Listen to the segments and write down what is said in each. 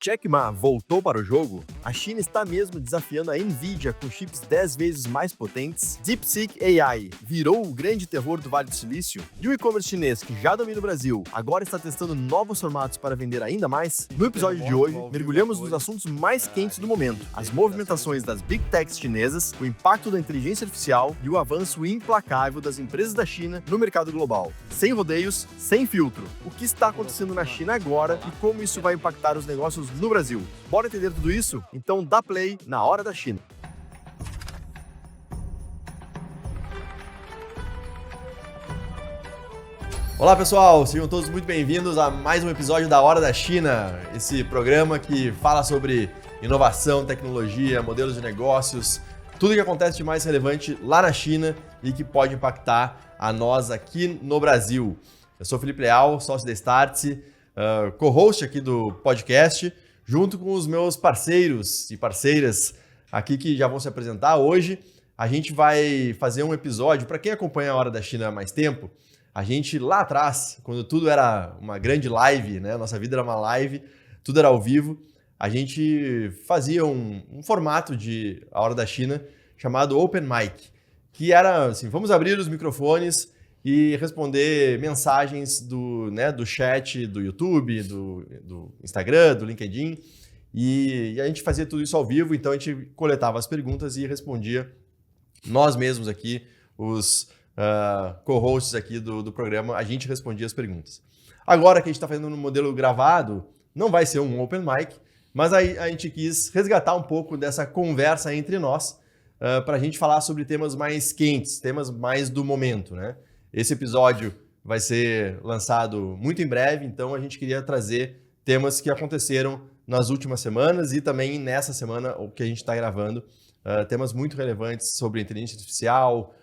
Jack Ma voltou para o jogo? A China está mesmo desafiando a Nvidia com chips 10 vezes mais potentes? DeepSeek AI virou o grande terror do Vale do Silício? E o e-commerce chinês, que já domina o Brasil, agora está testando novos formatos para vender ainda mais? No episódio de hoje, mergulhamos nos assuntos mais quentes do momento: as movimentações das Big Techs chinesas, o impacto da inteligência artificial e o avanço implacável das empresas da China no mercado global. Sem rodeios, sem filtro. O que está acontecendo na China agora e como isso vai impactar os negócios no Brasil. Bora entender tudo isso? Então dá play na Hora da China. Olá pessoal, sejam todos muito bem-vindos a mais um episódio da Hora da China, esse programa que fala sobre inovação, tecnologia, modelos de negócios, tudo que acontece de mais relevante lá na China e que pode impactar a nós aqui no Brasil. Eu sou Felipe Leal, sócio da Startse, co-host aqui do podcast, junto com os meus parceiros e parceiras aqui que já vão se apresentar. Hoje a gente vai fazer um episódio, para quem acompanha a Hora da China há mais tempo, a gente lá atrás, quando tudo era uma grande live, né? Nossa vida era uma live, tudo era ao vivo, a gente fazia um formato de A Hora da China chamado Open Mic, que era assim, vamos abrir os microfones e responder mensagens do chat do YouTube, do Instagram, do LinkedIn. E a gente fazia tudo isso ao vivo, então a gente coletava as perguntas e respondia nós mesmos aqui, os co-hosts aqui do programa, a gente respondia as perguntas. Agora que a gente está fazendo no modelo gravado, não vai ser um open mic, mas a gente quis resgatar um pouco dessa conversa entre nós para a gente falar sobre temas mais quentes, temas mais do momento, né? Esse episódio vai ser lançado muito em breve, então a gente queria trazer temas que aconteceram nas últimas semanas e também nessa semana, o que a gente está gravando, temas muito relevantes sobre inteligência artificial,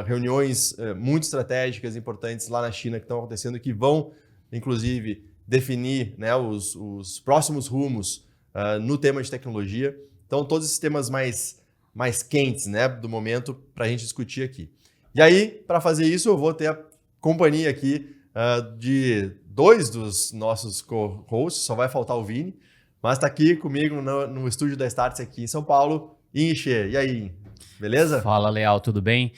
reuniões muito estratégicas, importantes lá na China que estão acontecendo, que vão, inclusive, definir, né, os próximos rumos no tema de tecnologia. Então, todos esses temas mais quentes, né, do momento para a gente discutir aqui. E aí, para fazer isso, eu vou ter a companhia aqui de dois dos nossos co-hosts, só vai faltar o Vini, mas está aqui comigo no estúdio da Startse aqui em São Paulo, Inche. E aí, beleza? Fala, Leal, tudo bem?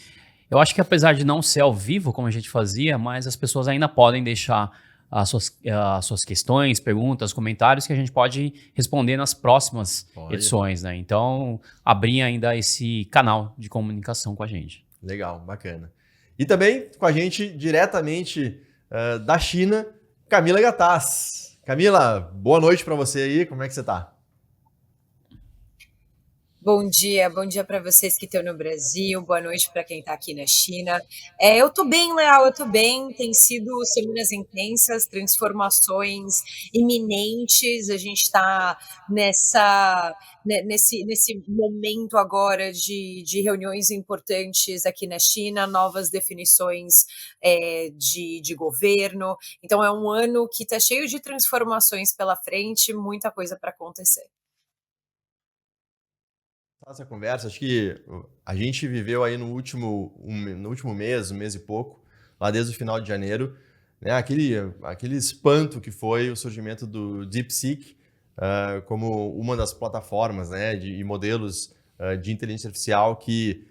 Eu acho que apesar de não ser ao vivo, como a gente fazia, mas as pessoas ainda podem deixar as suas questões, perguntas, comentários que a gente pode responder nas próximas edições, né? Então, abrir ainda esse canal de comunicação com a gente. Legal, bacana. E também com a gente, diretamente da China, Camila Gataz. Camila, boa noite para você aí, como é que você está? Bom dia para vocês que estão no Brasil, boa noite para quem está aqui na China. Eu estou bem, Leal, eu estou bem, tem sido semanas intensas, transformações iminentes, a gente está nesse momento agora de reuniões importantes aqui na China, novas definições de governo, então é um ano que está cheio de transformações pela frente, muita coisa para acontecer. Essa conversa, acho que a gente viveu aí no último mês, um mês e pouco, lá desde o final de janeiro, né, aquele espanto que foi o surgimento do DeepSeek como uma das plataformas, né, e modelos de inteligência artificial que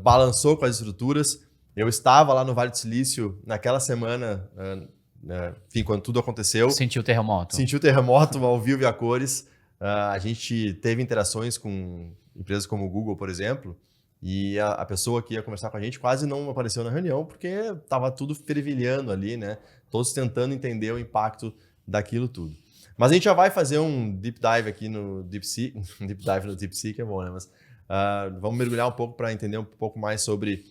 balançou com as estruturas. Eu estava lá no Vale do Silício naquela semana, enfim, quando tudo aconteceu. Sentiu o terremoto. Sentiu o terremoto ao vivo e a cores. A gente teve interações com empresas como o Google, por exemplo, e a pessoa que ia conversar com a gente quase não apareceu na reunião porque estava tudo fervilhando ali, né? Todos tentando entender o impacto daquilo tudo. Mas a gente já vai fazer um deep dive aqui no DeepSeek. Deep dive no DeepSeek é bom, né? Mas vamos mergulhar um pouco para entender um pouco mais sobre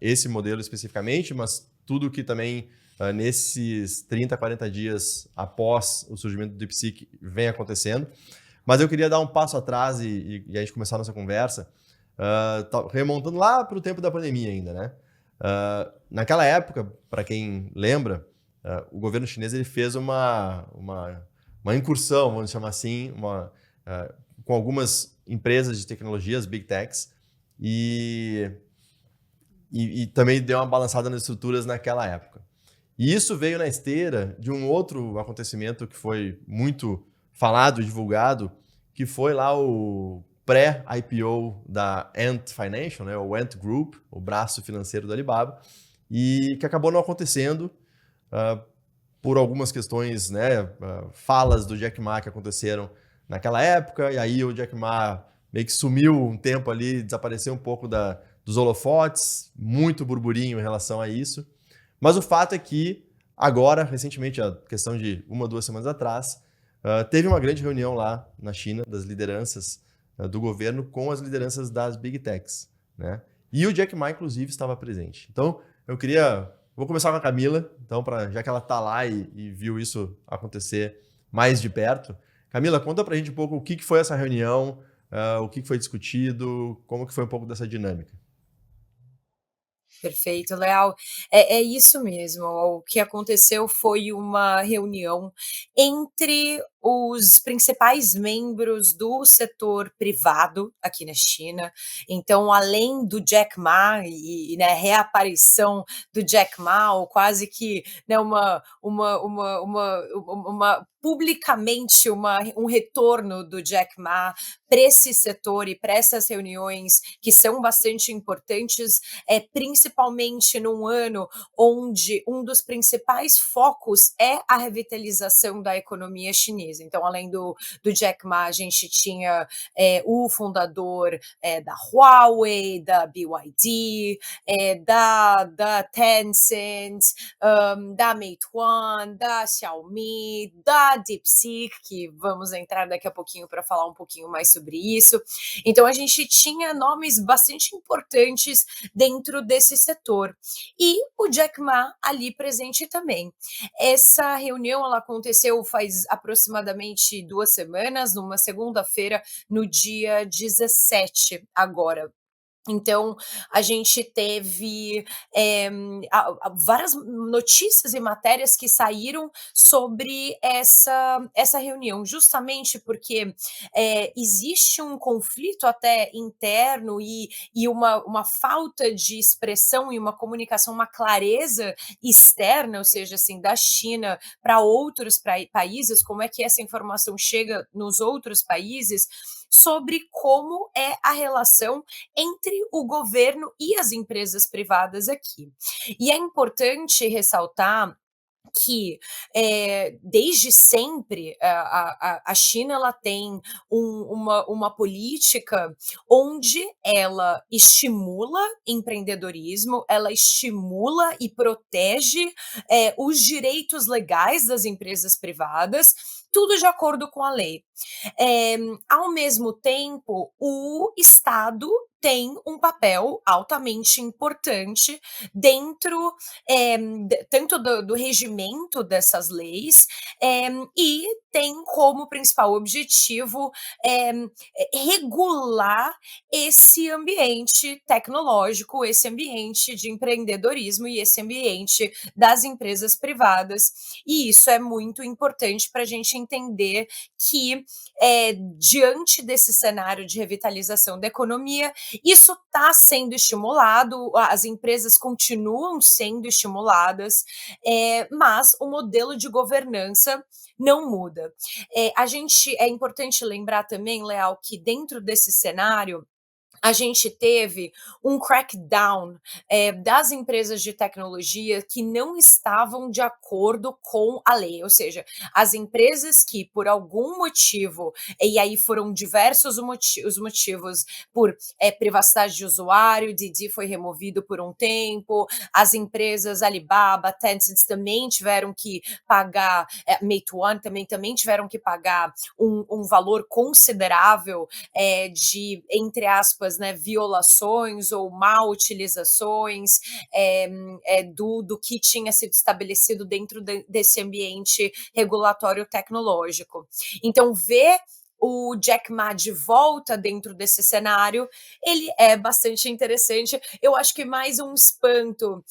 esse modelo especificamente, mas tudo que também nesses 30, 40 dias após o surgimento do DeepSeek vem acontecendo. Mas eu queria dar um passo atrás e a gente começar a nossa conversa remontando lá para o tempo da pandemia ainda, né? Naquela época, para quem lembra, o governo chinês ele fez uma incursão, vamos chamar assim, com algumas empresas de tecnologias, Big Techs, e também deu uma balançada nas estruturas naquela época. E isso veio na esteira de um outro acontecimento que foi muito falado, divulgado, que foi lá o pré-IPO da Ant Financial, né, o Ant Group, o braço financeiro da Alibaba, e que acabou não acontecendo por algumas questões, né, falas do Jack Ma que aconteceram naquela época, e aí o Jack Ma meio que sumiu um tempo ali, desapareceu um pouco dos holofotes, muito burburinho em relação a isso. Mas o fato é que agora, recentemente, a questão de 1, 2 semanas atrás, teve uma grande reunião lá na China das lideranças do governo com as lideranças das Big Techs, né? E o Jack Ma, inclusive, estava presente. Então, vou começar com a Camila, então, já que ela está lá e viu isso acontecer mais de perto. Camila, conta pra gente um pouco o que foi essa reunião, o que foi discutido, como que foi um pouco dessa dinâmica. Perfeito, Leal. É isso mesmo. O que aconteceu foi uma reunião entre os principais membros do setor privado aqui na China. Então, além do Jack Ma e né, reaparição do Jack Ma, ou quase que né, publicamente um retorno do Jack Ma para esse setor e para essas reuniões que são bastante importantes, principalmente num ano onde um dos principais focos é a revitalização da economia chinesa. Então, além do Jack Ma, a gente tinha o fundador da Huawei, da BYD, da Tencent, da Meituan, da Xiaomi, da DeepSeek, que vamos entrar daqui a pouquinho para falar um pouquinho mais sobre isso. Então, a gente tinha nomes bastante importantes dentro desse setor. E o Jack Ma ali presente também. Essa reunião ela aconteceu faz aproximadamente 2 semanas, numa segunda-feira, no dia 17 agora. Então, a gente teve várias notícias e matérias que saíram sobre essa reunião, justamente porque existe um conflito até interno e uma falta de expressão e uma comunicação, uma clareza externa, ou seja, assim, da China para outros países, como é que essa informação chega nos outros países, sobre como é a relação entre o governo e as empresas privadas aqui. E é importante ressaltar que desde sempre a China ela tem uma política onde ela estimula empreendedorismo, ela estimula e protege os direitos legais das empresas privadas, tudo de acordo com a lei. Ao mesmo tempo, o Estado tem um papel altamente importante dentro tanto do regimento dessas leis e tem como principal objetivo regular esse ambiente tecnológico, esse ambiente de empreendedorismo e esse ambiente das empresas privadas. E isso é muito importante para a gente entender que, diante desse cenário de revitalização da economia, isso está sendo estimulado, as empresas continuam sendo estimuladas, mas o modelo de governança não muda. É importante lembrar também, Leal, que dentro desse cenário, a gente teve um crackdown das empresas de tecnologia que não estavam de acordo com a lei, ou seja, as empresas que por algum motivo, e aí foram diversos os motivos, por privacidade de usuário, Didi foi removido por um tempo, as empresas Alibaba, Tencent também tiveram que pagar, Meituan também tiveram que pagar um valor considerável de, entre aspas, né, violações ou mal utilizações do que tinha sido estabelecido dentro desse ambiente regulatório tecnológico. Então, ver o Jack Ma de volta dentro desse cenário, ele é bastante interessante. Eu acho que mais um espanto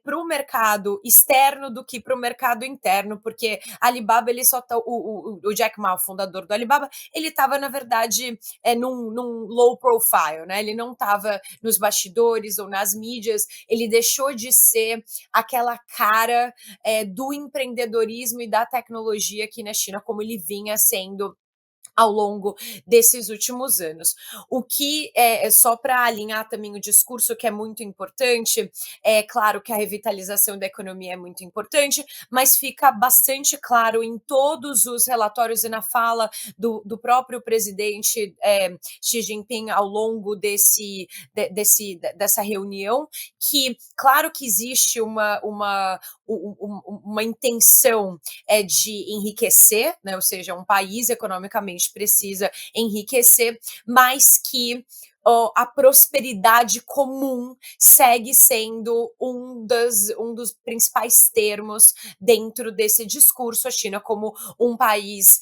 para o mercado externo do que para o mercado interno, porque a Alibaba, ele só tá, o Jack Ma, o fundador do Alibaba, ele estava, na verdade, num low profile, né? Ele não estava nos bastidores ou nas mídias, ele deixou de ser aquela cara do empreendedorismo e da tecnologia aqui na China, como ele vinha sendo ao longo desses últimos anos. O que é só para alinhar também o discurso, que é muito importante, é claro que a revitalização da economia é muito importante, mas fica bastante claro em todos os relatórios e na fala do próprio presidente Xi Jinping ao longo dessa reunião, que claro que existe uma intenção de enriquecer, né? Ou seja, um país economicamente precisa enriquecer, mas que a prosperidade comum segue sendo um dos principais termos dentro desse discurso. A China, como um país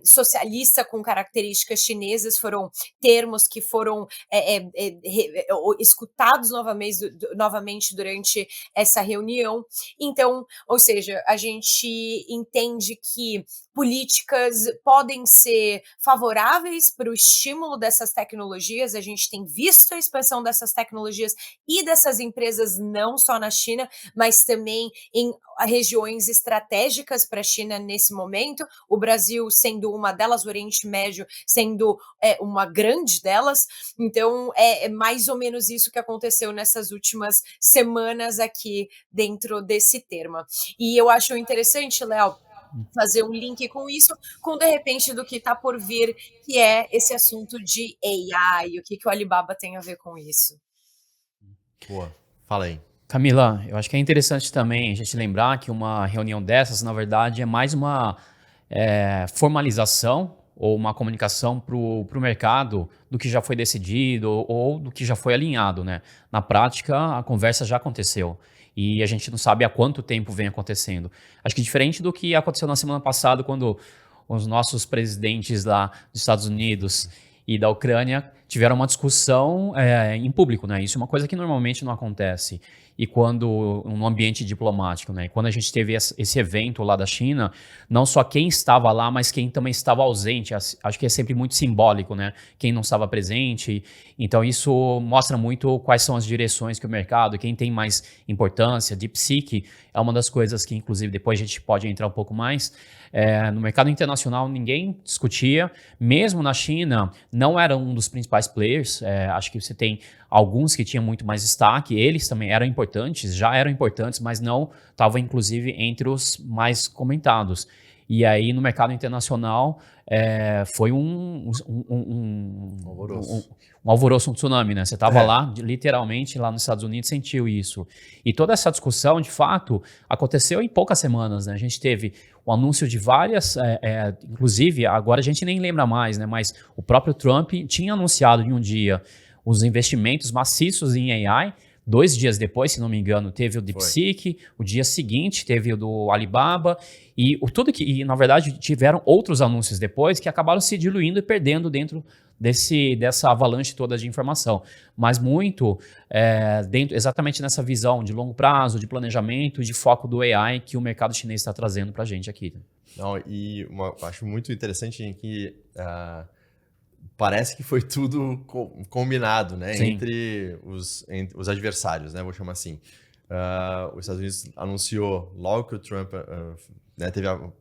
socialista com características chinesas, foram termos que foram escutados novamente durante essa reunião. Então, ou seja, a gente entende que políticas podem ser favoráveis para o estímulo dessas tecnologias. A gente tem visto a expansão dessas tecnologias e dessas empresas não só na China, mas também em regiões estratégicas para a China nesse momento, o Brasil sendo uma delas, o Oriente Médio sendo uma grande delas. Então, é mais ou menos isso que aconteceu nessas últimas semanas aqui dentro desse tema. E eu acho interessante, Léo, fazer um link com isso, com de repente do que está por vir, que é esse assunto de AI, o que o Alibaba tem a ver com isso. Boa, fala aí. Camila, eu acho que é interessante também a gente lembrar que uma reunião dessas, na verdade, é mais uma formalização ou uma comunicação para o mercado do que já foi decidido ou do que já foi alinhado, né? Na prática, a conversa já aconteceu e a gente não sabe há quanto tempo vem acontecendo. Acho que diferente do que aconteceu na semana passada, quando os nossos presidentes lá dos Estados Unidos e da Ucrânia tiveram uma discussão em público, né? Isso é uma coisa que normalmente não acontece. E quando, no ambiente diplomático, né? E quando a gente teve esse evento lá da China, não só quem estava lá, mas quem também estava ausente. Acho que é sempre muito simbólico, né? Quem não estava presente. Então isso mostra muito quais são as direções que o mercado, quem tem mais importância. DeepSeek é uma das coisas que, inclusive, depois a gente pode entrar um pouco mais. No mercado internacional ninguém discutia, mesmo na China não era um dos principais players, acho que você tem alguns que tinham muito mais destaque, eles também eram importantes, já eram importantes, mas não estavam inclusive entre os mais comentados. E aí no mercado internacional foi um alvoroço, um tsunami, né? Você estava lá, literalmente, lá nos Estados Unidos, sentiu isso. E toda essa discussão, de fato, aconteceu em poucas semanas, né? A gente teve o anúncio de várias, inclusive, agora a gente nem lembra mais, né? Mas o próprio Trump tinha anunciado em um dia os investimentos maciços em AI. 2 dias depois, se não me engano, teve o DeepSeek, o dia seguinte teve o do Alibaba, e na verdade, tiveram outros anúncios depois que acabaram se diluindo e perdendo dentro dessa avalanche toda de informação. Mas muito exatamente nessa visão de longo prazo, de planejamento e de foco do AI que o mercado chinês está trazendo para a gente aqui. Não, e acho muito interessante que parece que foi tudo combinado, né? Entre os adversários, né? Vou chamar assim. Os Estados Unidos anunciou, logo que o Trump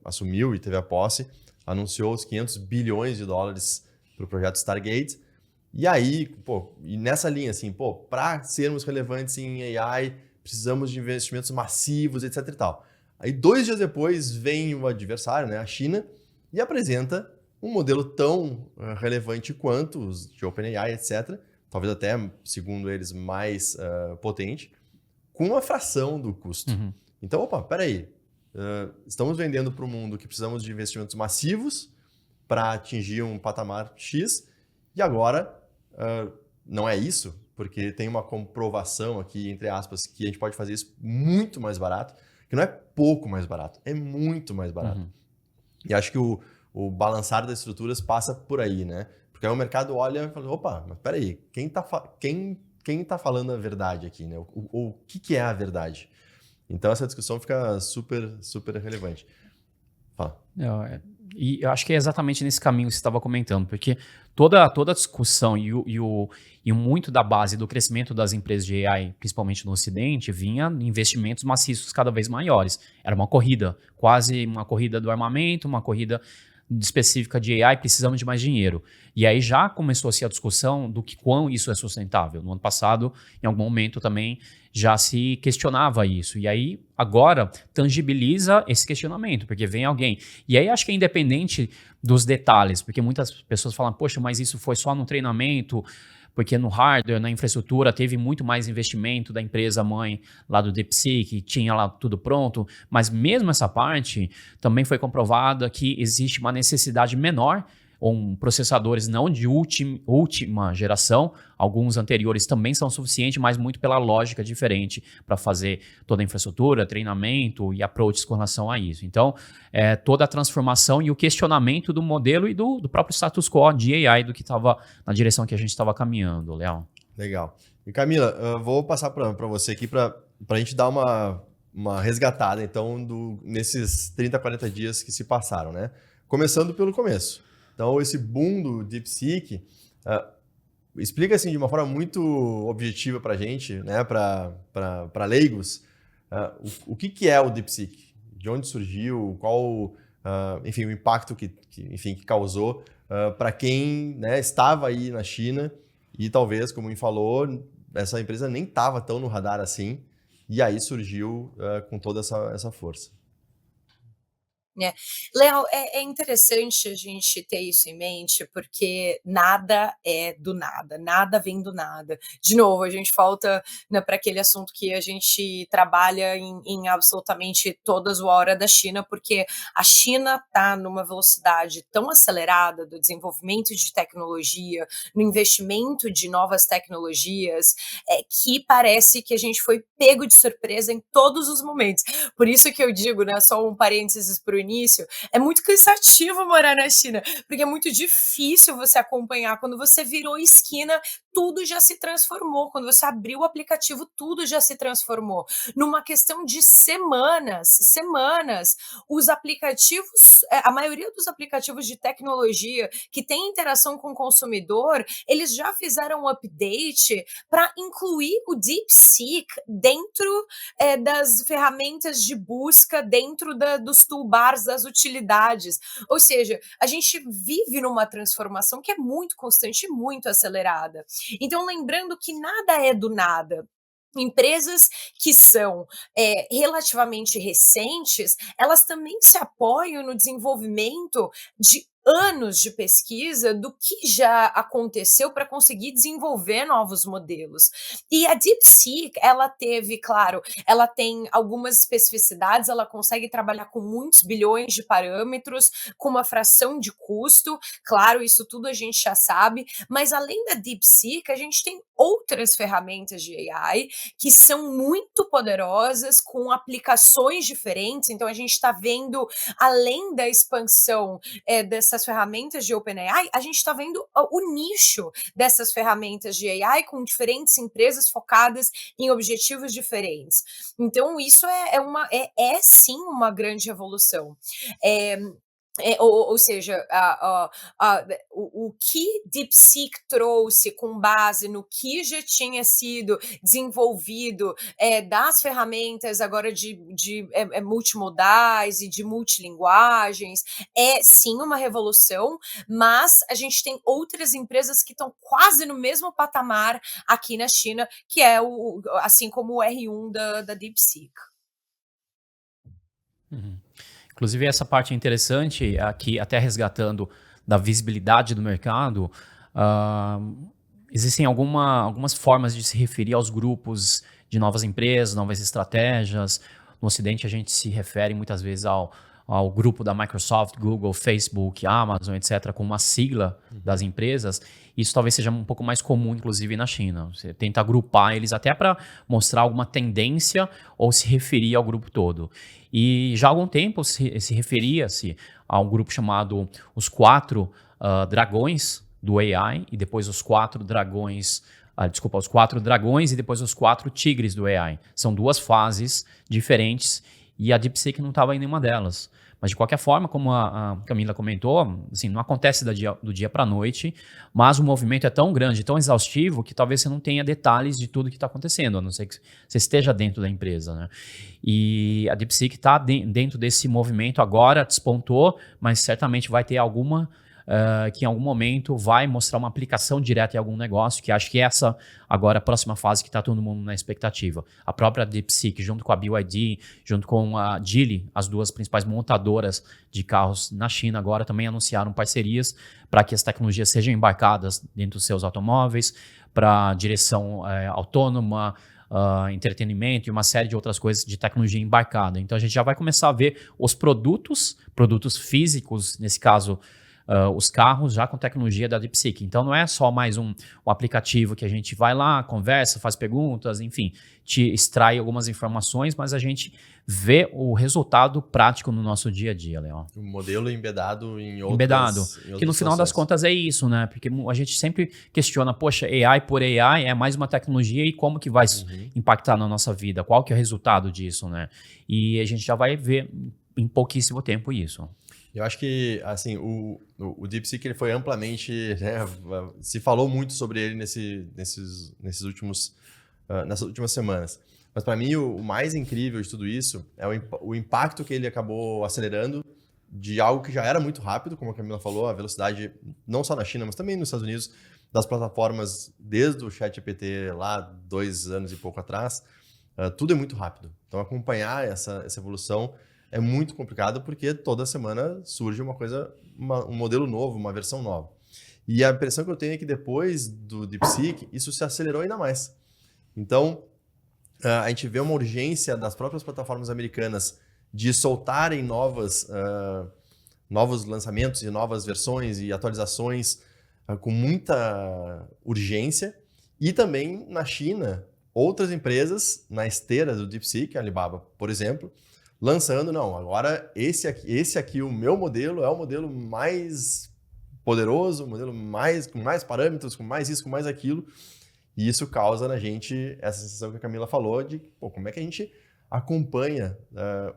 assumiu e teve a posse, anunciou os 500 bilhões de dólares para o projeto Stargate. E aí, e nessa linha, assim, para sermos relevantes em AI, precisamos de investimentos massivos, etc e tal. Aí 2 dias depois vem o adversário, né? A China, e apresenta um modelo tão relevante quanto os de OpenAI, etc., talvez até, segundo eles, mais potente, com uma fração do custo. Uhum. Então, peraí, estamos vendendo para o mundo que precisamos de investimentos massivos para atingir um patamar X, e agora não é isso, porque tem uma comprovação aqui, entre aspas, que a gente pode fazer isso muito mais barato, que não é pouco mais barato, é muito mais barato. Uhum. E acho que o o balançar das estruturas passa por aí, né? Porque aí o mercado olha e fala, opa, mas peraí, quem tá falando a verdade aqui, né? O que é a verdade? Então essa discussão fica super, super relevante. Fala. E eu acho que é exatamente nesse caminho que você estava comentando, porque toda a discussão e muito da base do crescimento das empresas de AI, principalmente no Ocidente, vinha em investimentos maciços cada vez maiores. Era uma corrida, quase uma corrida do armamento, uma corrida específica de AI, precisamos de mais dinheiro. E aí já começou-se a discussão do que quão isso é sustentável. No ano passado, em algum momento também, já se questionava isso. E aí, agora, tangibiliza esse questionamento, porque vem alguém. E aí, acho que é independente dos detalhes, porque muitas pessoas falam, poxa, mas isso foi só no treinamento, porque no hardware, na infraestrutura, teve muito mais investimento da empresa mãe lá do DeepSeek, que tinha lá tudo pronto, mas mesmo essa parte também foi comprovada que existe uma necessidade menor processadores não de última geração, alguns anteriores também são suficientes, mas muito pela lógica diferente para fazer toda a infraestrutura, treinamento e approaches com relação a isso. Então, toda a transformação e o questionamento do modelo e do próprio status quo de AI, do que estava na direção que a gente estava caminhando, Léo. Legal. E Camila, eu vou passar para você aqui para a gente dar uma resgatada, então, nesses 30, 40 dias que se passaram, né? Começando pelo começo. Então, esse boom do DeepSeek, explica assim de uma forma muito objetiva para a gente, né, para leigos, o que é o DeepSeek? De onde surgiu? Qual, enfim, o impacto que causou para quem, né, estava aí na China e talvez, como me falou, essa empresa nem estava tão no radar assim, e aí surgiu com toda essa força. Léo, é interessante a gente ter isso em mente, porque nada é do nada, nada vem do nada. De novo, a gente volta, né, para aquele assunto que a gente trabalha em absolutamente todas as horas da China, porque a China está numa velocidade tão acelerada do desenvolvimento de tecnologia, no investimento de novas tecnologias, que parece que a gente foi pego de surpresa em todos os momentos. Por isso que eu digo, né, só um parênteses para o início, é muito cansativo morar na China, porque é muito difícil você acompanhar. Quando você virou esquina, tudo já se transformou. Quando você abriu o aplicativo, tudo já se transformou. Numa questão de semanas, os aplicativos, a maioria dos aplicativos de tecnologia que tem interação com o consumidor, eles já fizeram um update para incluir o DeepSeek dentro das ferramentas de busca, dentro dos toolbars, das utilidades. Ou seja, a gente vive numa transformação que é muito constante e muito acelerada. Então, lembrando que nada é do nada. Empresas que são relativamente recentes, elas também se apoiam no desenvolvimento de anos de pesquisa do que já aconteceu para conseguir desenvolver novos modelos. E a DeepSeek, ela teve, claro, ela tem algumas especificidades, ela consegue trabalhar com muitos bilhões de parâmetros, com uma fração de custo, claro, isso tudo a gente já sabe, mas além da DeepSeek, a gente tem outras ferramentas de AI que são muito poderosas, com aplicações diferentes. Então, a gente está vendo, além da expansão dessas ferramentas de OpenAI, a gente está vendo o nicho dessas ferramentas de AI com diferentes empresas focadas em objetivos diferentes. Então, isso é sim uma grande revolução. Ou seja, o que DeepSeek trouxe com base no que já tinha sido desenvolvido das ferramentas agora de multimodais e de multilinguagens é sim uma revolução, mas a gente tem outras empresas que estão quase no mesmo patamar aqui na China, que é assim como o R1 da DeepSeek. Uhum. Inclusive, essa parte é interessante, aqui até resgatando da visibilidade do mercado, existem algumas formas de se referir aos grupos de novas empresas, novas estratégias. No Ocidente, a gente se refere muitas vezes ao ao grupo da Microsoft, Google, Facebook, Amazon, etc., com uma sigla das empresas, isso talvez seja um pouco mais comum, inclusive, na China. Você tenta agrupar eles até para mostrar alguma tendência ou se referir ao grupo todo. E já há algum tempo se referia-se a um grupo chamado os 4 dragões do AI e depois os 4 dragões... os 4 dragões e depois os 4 tigres do AI. São 2 fases diferentes e a DeepSeek não estava em nenhuma delas. Mas, de qualquer forma, como a Camila comentou, assim, não acontece do dia para a noite, mas o movimento é tão grande, tão exaustivo, que talvez você não tenha detalhes de tudo que está acontecendo, a não ser que você esteja dentro da empresa, né? E a DeepSeek está dentro desse movimento agora, despontou, mas certamente vai ter alguma... que em algum momento vai mostrar uma aplicação direta em algum negócio, que acho que essa agora é a próxima fase que está todo mundo na expectativa. A própria DeepSeek, junto com a BYD, junto com a Geely, as 2 principais montadoras de carros na China, agora também anunciaram parcerias para que as tecnologias sejam embarcadas dentro dos seus automóveis, para direção autônoma, entretenimento e uma série de outras coisas de tecnologia embarcada. Então a gente já vai começar a ver os produtos físicos, nesse caso, os carros já com tecnologia da DeepSeek. Então não é só mais um aplicativo que a gente vai lá, conversa, faz perguntas, enfim, te extrai algumas informações, mas a gente vê o resultado prático no nosso dia a dia, Léo. Um modelo embedado em outras... Embedado, que no final das contas é isso, né? Porque a gente sempre questiona, poxa, AI por AI é mais uma tecnologia e como que vai impactar na nossa vida? Qual que é o resultado disso, né? E a gente já vai ver em pouquíssimo tempo isso. Eu acho que, assim, o DeepSeek ele foi amplamente, né, se falou muito sobre ele nessas últimas semanas. Mas para mim o mais incrível de tudo isso é o impacto que ele acabou acelerando de algo que já era muito rápido, como a Camila falou, a velocidade não só na China, mas também nos Estados Unidos, das plataformas desde o ChatGPT lá 2 anos e pouco atrás, tudo é muito rápido. Então acompanhar essa evolução é muito complicado porque toda semana surge um modelo novo, uma versão nova. E a impressão que eu tenho é que depois do DeepSeek, isso se acelerou ainda mais. Então, a gente vê uma urgência das próprias plataformas americanas de soltarem novos lançamentos e novas versões e atualizações com muita urgência. E também na China, outras empresas na esteira do DeepSeek, a Alibaba, por exemplo, lançando, não, agora esse aqui, o meu modelo, é o modelo mais poderoso, o modelo com mais parâmetros, com mais isso, com mais aquilo. E isso causa na gente essa sensação que a Camila falou de, pô, como é que a gente acompanha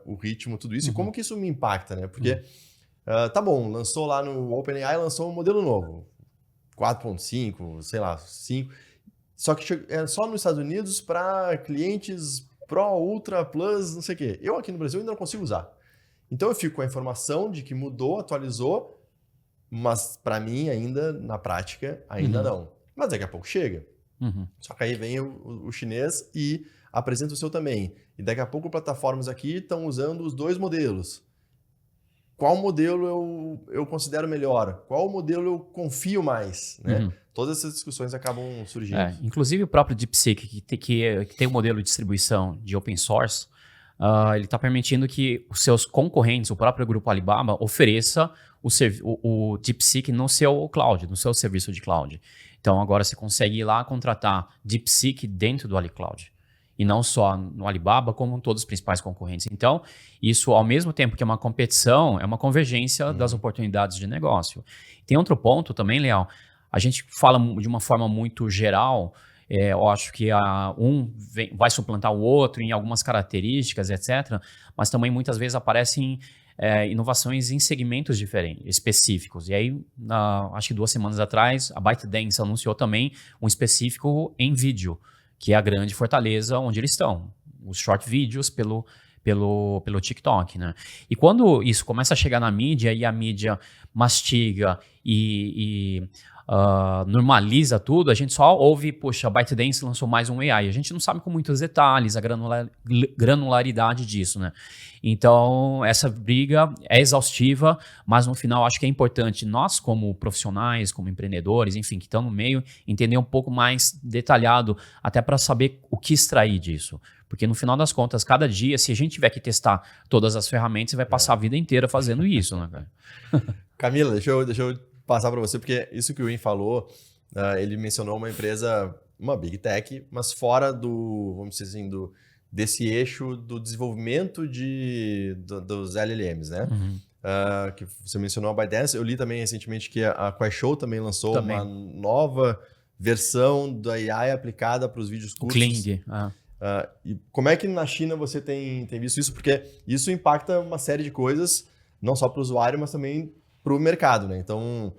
o ritmo, tudo isso, e como que isso me impacta, né? Porque, tá bom, lançou lá no OpenAI, lançou um modelo novo, 4.5, sei lá, 5, só que é só nos Estados Unidos para clientes Pro, Ultra, Plus, não sei o quê. Eu aqui no Brasil ainda não consigo usar. Então eu fico com a informação de que mudou, atualizou, mas para mim ainda, na prática, ainda não. Mas daqui a pouco chega. Só que aí vem o chinês e apresenta o seu também. E daqui a pouco plataformas aqui estão usando os 2 modelos. Qual modelo eu considero melhor? Qual modelo eu confio mais? Né? Todas essas discussões acabam surgindo. Inclusive o próprio DeepSeek, que tem um modelo de distribuição de open source, ele está permitindo que os seus concorrentes, o próprio grupo Alibaba, ofereça o DeepSeek no seu cloud, no seu serviço de cloud. Então agora você consegue ir lá contratar DeepSeek dentro do AliCloud. E não só no Alibaba, como em todos os principais concorrentes. Então, isso, ao mesmo tempo que é uma competição, é uma convergência das oportunidades de negócio. Tem outro ponto também, Leal. A gente fala de uma forma muito geral, eu acho que vai suplantar o outro em algumas características, etc. Mas também muitas vezes aparecem inovações em segmentos diferentes, específicos. E aí, acho que 2 semanas atrás, a ByteDance anunciou também um específico em vídeo, que é a grande fortaleza onde eles estão. Os short vídeos pelo TikTok, né? E quando isso começa a chegar na mídia e a mídia mastiga e normaliza tudo, a gente só ouve, poxa, a ByteDance lançou mais um AI. A gente não sabe com muitos detalhes, a granularidade disso, né? Então, essa briga é exaustiva, mas no final acho que é importante nós, como profissionais, como empreendedores, enfim, que estão no meio, entender um pouco mais detalhado, até para saber o o que extrair disso. Porque no final das contas, cada dia, se a gente tiver que testar todas as ferramentas, você vai passar a vida inteira fazendo isso, né, cara? Camila, deixa eu passar para você, porque isso que o Win falou, ele mencionou uma empresa, uma Big Tech, mas fora do, vamos dizer assim, desse eixo do desenvolvimento dos LLMs, né? Que você mencionou a ByteDance, eu li também recentemente que a Kuaishou também lançou uma nova versão da AI aplicada para os vídeos curtos. Kling, e como é que na China você tem visto isso? Porque isso impacta uma série de coisas, não só para o usuário, mas também para o mercado, né? Então,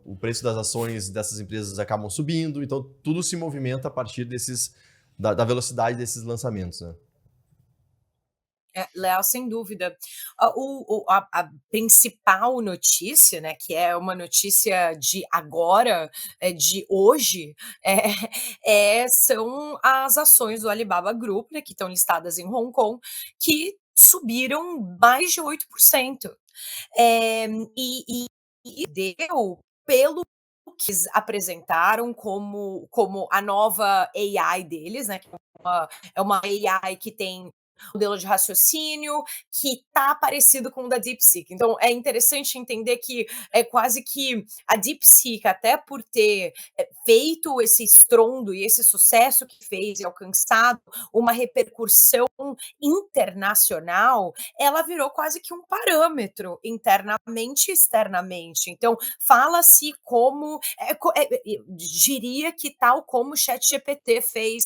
o preço das ações dessas empresas acabam subindo, então tudo se movimenta a partir da velocidade desses lançamentos, né? Léo, sem dúvida. A principal notícia, né, que é uma notícia de agora, de hoje, são as ações do Alibaba Group, né, que estão listadas em Hong Kong, que subiram mais de 8%. E deu pelo que eles apresentaram como a nova AI deles, né, que é uma AI que tem modelo de raciocínio que tá parecido com o da DeepSeek. Então é interessante entender que é quase que a DeepSeek, até por ter feito esse estrondo e esse sucesso que fez e alcançado uma repercussão internacional, ela virou quase que um parâmetro internamente e externamente. Então fala-se como, diria que tal como o ChatGPT fez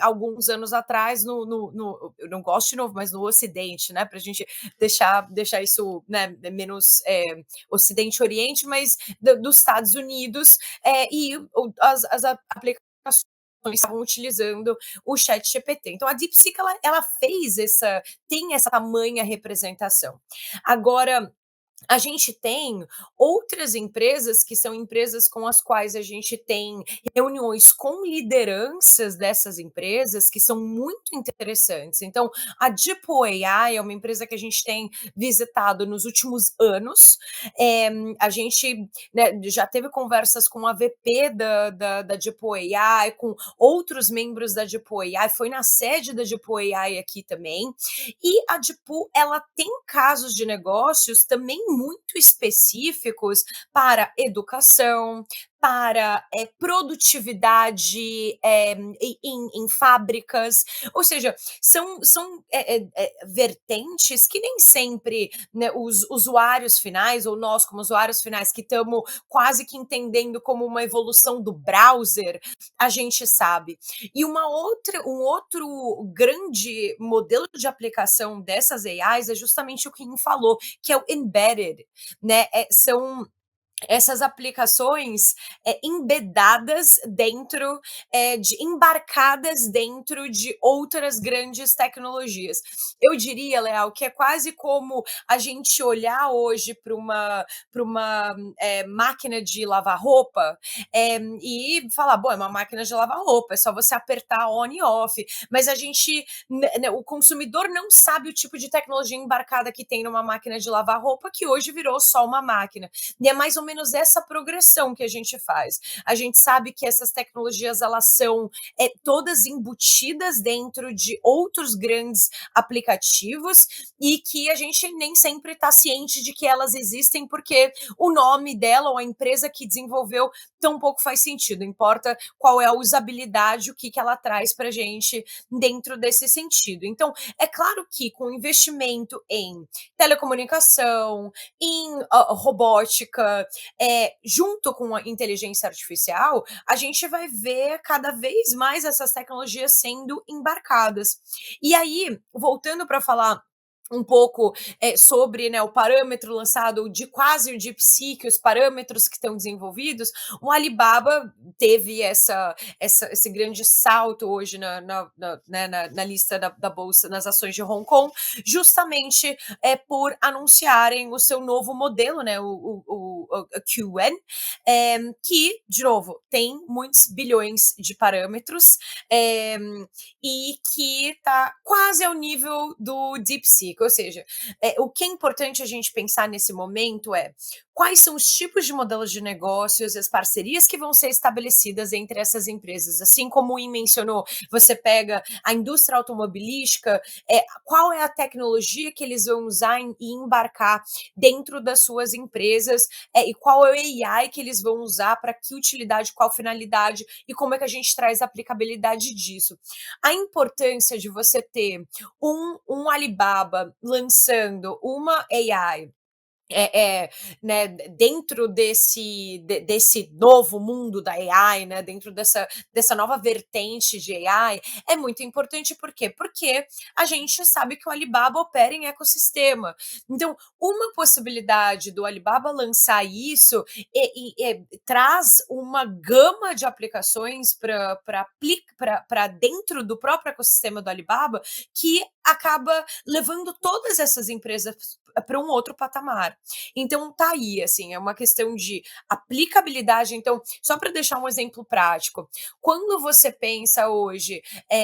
alguns anos atrás eu não gosto de novo, mas no Ocidente, né, para a gente deixar isso, né, menos Ocidente Oriente, mas dos Estados Unidos, e as aplicações estavam utilizando o ChatGPT. Então a DeepSeek ela tem essa tamanha representação. Agora a gente tem outras empresas que são empresas com as quais a gente tem reuniões com lideranças dessas empresas que são muito interessantes. Então, a Dipo AI é uma empresa que a gente tem visitado nos últimos anos. A gente, né, já teve conversas com a VP da Dipo AI, com outros membros da Dipo AI, foi na sede da Dipo AI aqui também. E a Dipo, ela tem casos de negócios também muito específicos para educação, para produtividade em fábricas, ou seja, são vertentes que nem sempre, né, os usuários finais, ou nós como usuários finais que estamos quase que entendendo como uma evolução do browser, a gente sabe. E um outro grande modelo de aplicação dessas AIs é justamente o que Kim falou, que é o embedded, né? São essas aplicações embedadas dentro, embarcadas dentro de outras grandes tecnologias. Eu diria, Leal, que é quase como a gente olhar hoje para uma máquina de lavar roupa e falar, bom, é uma máquina de lavar roupa, é só você apertar on e off, mas o consumidor não sabe o tipo de tecnologia embarcada que tem numa máquina de lavar roupa, que hoje virou só uma máquina. E é mais ou menos essa progressão que a gente faz. A gente sabe que essas tecnologias, elas são todas embutidas dentro de outros grandes aplicativos e que a gente nem sempre está ciente de que elas existem, porque o nome dela ou a empresa que desenvolveu tampouco faz sentido. Importa qual é a usabilidade, o que ela traz para a gente dentro desse sentido. Então, é claro que com investimento em telecomunicação, em robótica, junto com a inteligência artificial, a gente vai ver cada vez mais essas tecnologias sendo embarcadas. E aí, voltando para falar um pouco sobre, né, o parâmetro lançado de quase o DeepSeek, os parâmetros que estão desenvolvidos, o Alibaba teve esse grande salto hoje na lista da Bolsa, nas ações de Hong Kong, justamente por anunciarem o seu novo modelo, né, o QN, que, de novo, tem muitos bilhões de parâmetros e que está quase ao nível do DeepSeek. Ou seja, o que é importante a gente pensar nesse momento é quais são os tipos de modelos de negócios e as parcerias que vão ser estabelecidas entre essas empresas. Assim como o Ian mencionou, você pega a indústria automobilística, qual é a tecnologia que eles vão usar e embarcar dentro das suas empresas, e qual é o AI que eles vão usar, para que utilidade, qual finalidade, e como é que a gente traz a aplicabilidade disso. A importância de você ter um Alibaba lançando uma AI né, dentro desse novo mundo da AI, né, dentro dessa nova vertente de AI, é muito importante. Por quê? Porque a gente sabe que o Alibaba opera em ecossistema. Então, uma possibilidade do Alibaba lançar isso traz uma gama de aplicações para dentro do próprio ecossistema do Alibaba, que acaba levando todas essas empresas para um outro patamar. Então tá aí, assim, é uma questão de aplicabilidade. Então, só para deixar um exemplo prático, quando você pensa hoje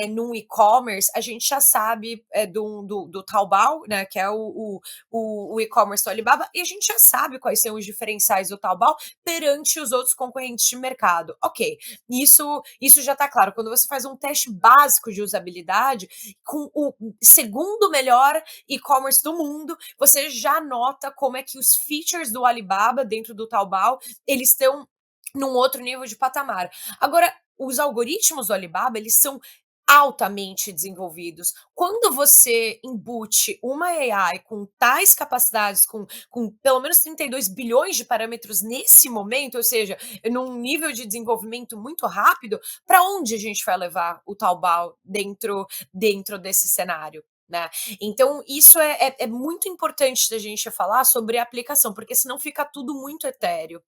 num e-commerce, a gente já sabe do Taobao, né, que é o e-commerce do Alibaba, e a gente já sabe quais são os diferenciais do Taobao perante os outros concorrentes de mercado. Ok, isso já tá claro. Quando você faz um teste básico de usabilidade com o segundo melhor e-commerce do mundo, você já nota como é que os features do Alibaba dentro do Taobao, eles estão num outro nível de patamar. Agora, os algoritmos do Alibaba, eles são altamente desenvolvidos. Quando você embute uma AI com tais capacidades, com pelo menos 32 bilhões de parâmetros nesse momento, ou seja, num nível de desenvolvimento muito rápido, para onde a gente vai levar o Taobao dentro desse cenário? Né? Então, isso é muito importante da gente falar sobre a aplicação, porque senão fica tudo muito etéreo.